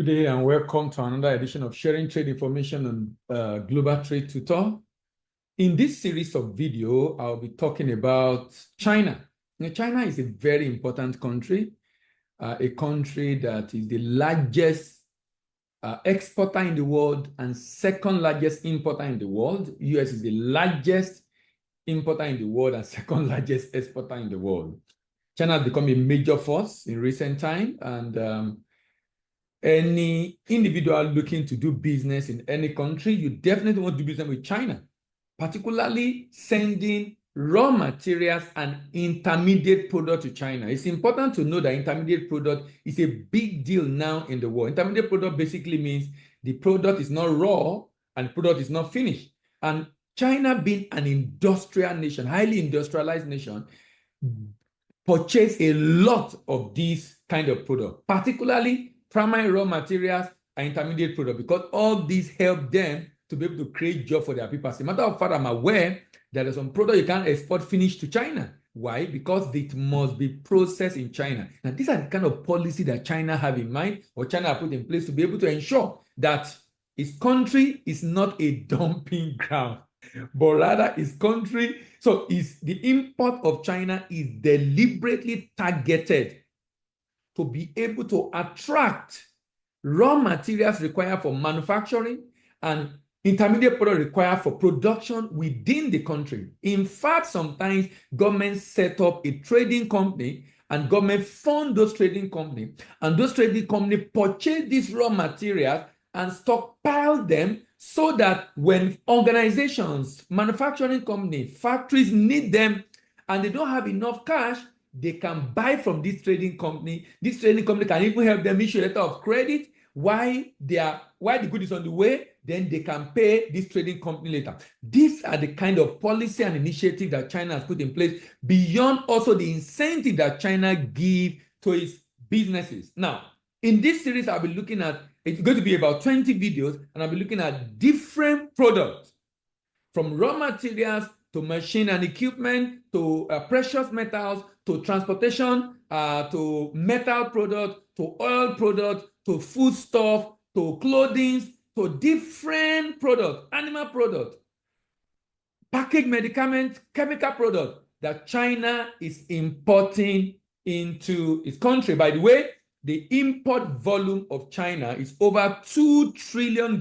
Good day and welcome to another edition of Sharing Trade Information on Global Trade Tutor. In this series of video, I'll be talking about China. Now, China is a very important country, a country that is the largest exporter in the world and second largest importer in the world. US is the largest importer in the world and second largest exporter in the world. China has become a major force in recent time, and any individual looking to do business in any country, you definitely want to do business with China, particularly sending raw materials and intermediate product to China. It's important to know that intermediate product is a big deal now in the world. Intermediate product basically means the product is not raw and the product is not finished. And China, being an industrial nation, highly industrialized nation, purchase a lot of these kind of products, particularly primary raw materials and intermediate product, because all these help them to be able to create jobs for their people. As a matter of fact, I'm aware there are some products you can't export finished to China. Why? Because it must be processed in China. Now, these are the kind of policy that China have in mind, or China have put in place to be able to ensure that its country is not a dumping ground, but rather its country, so is the import of China is deliberately targeted to be able to attract raw materials required for manufacturing and intermediate product required for production within the country. In fact, sometimes governments set up a trading company and government fund those trading companies, and those trading companies purchase these raw materials and stockpile them so that when organizations, manufacturing companies, factories need them and they don't have enough cash, they can buy from this trading company. This trading company can even help them issue a letter of credit while the good is on the way. Then they can pay this trading company later. These are the kind of policy and initiative that China has put in place, beyond also the incentive that China gives to its businesses. Now, in this series, I'll be looking at, it's going to be about 20 videos, and I'll be looking at different products, from raw materials to machine and equipment, to precious metals, to transportation, to metal product, to oil product, to foodstuff, to clothing, to different products, animal product, packaged medicament, chemical product that China is importing into its country. By the way, the import volume of China is over $2 trillion.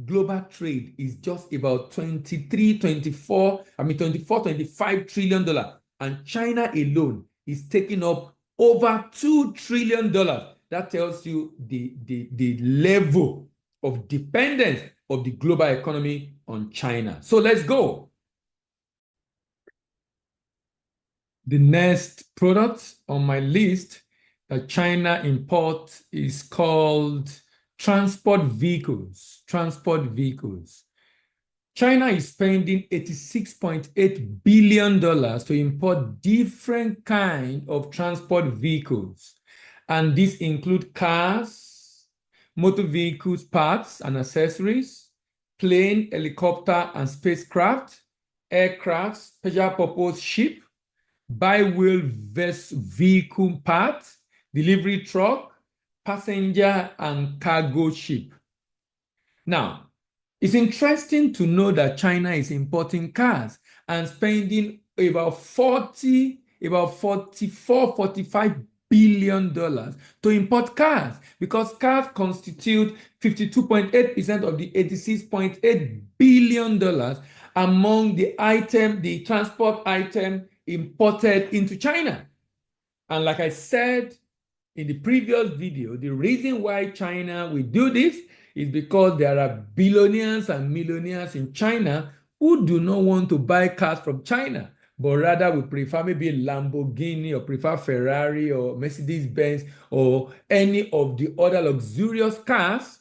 Global trade is just about 24, $25 trillion. And China alone is taking up over $2 trillion. That tells you the level of dependence of the global economy on China. So let's go. The next product on my list that China imports is called transport vehicles. Transport vehicles. China is spending $86.8 billion to import different kinds of transport vehicles. And these include cars, motor vehicles, parts and accessories, plane, helicopter and spacecraft, aircraft, special purpose ship, bi-wheel vehicle parts, delivery truck, passenger and cargo ship. Now, it's interesting to know that China is importing cars and spending about $45 billion to import cars, because cars constitute 52.8% of the $86.8 billion among the transport item imported into China. And like I said in the previous video, the reason why China will do this is because there are billionaires and millionaires in China who do not want to buy cars from China, but rather will prefer maybe a Lamborghini, or prefer Ferrari or Mercedes-Benz or any of the other luxurious cars,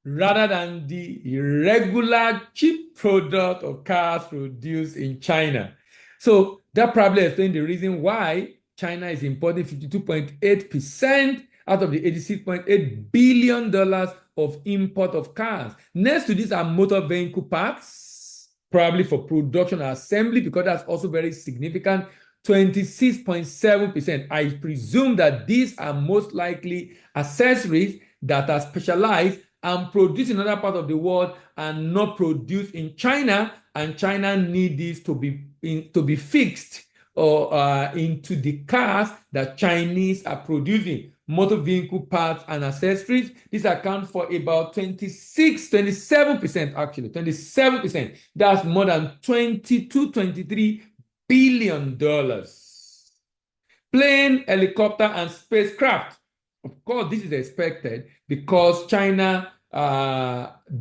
rather than the regular cheap product of cars produced in China. So that probably explains the reason why China is importing 52.8% out of the $86.8 billion of import of cars. Next to this are motor vehicle parts, probably for production and assembly, because that's also very significant 26.7%. I presume that these are most likely accessories that are specialized and produced in other parts of the world and not produced in China, and China need this to be fixed or into the cars that Chinese are producing. Motor vehicle parts and accessories, this account for about 27% actually, 27%. That's more than 23 billion dollars. Plane, helicopter, and spacecraft. Of course, this is expected because China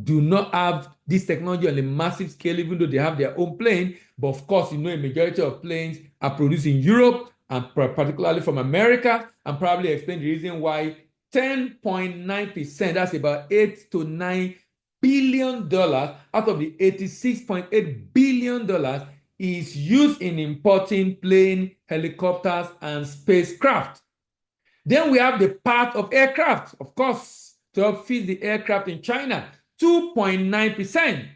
do not have this technology on a massive scale, even though they have their own plane. But of course, a majority of planes are produced in Europe and particularly from America, and probably explain the reason why 10.9%, that's about 8 to 9 billion dollars out of the 86.8 billion dollars is used in importing plane, helicopters, and spacecraft. Then we have the part of aircraft, of course, to help feed the aircraft in China, 2.9%.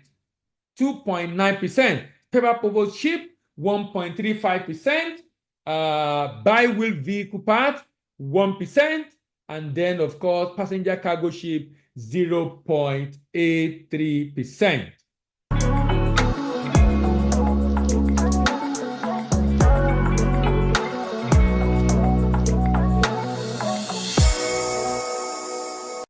2.9%. Paper propelled ship, 1.35%. Bi-wheel vehicle part, 1%. And then, of course, passenger cargo ship, 0.83%.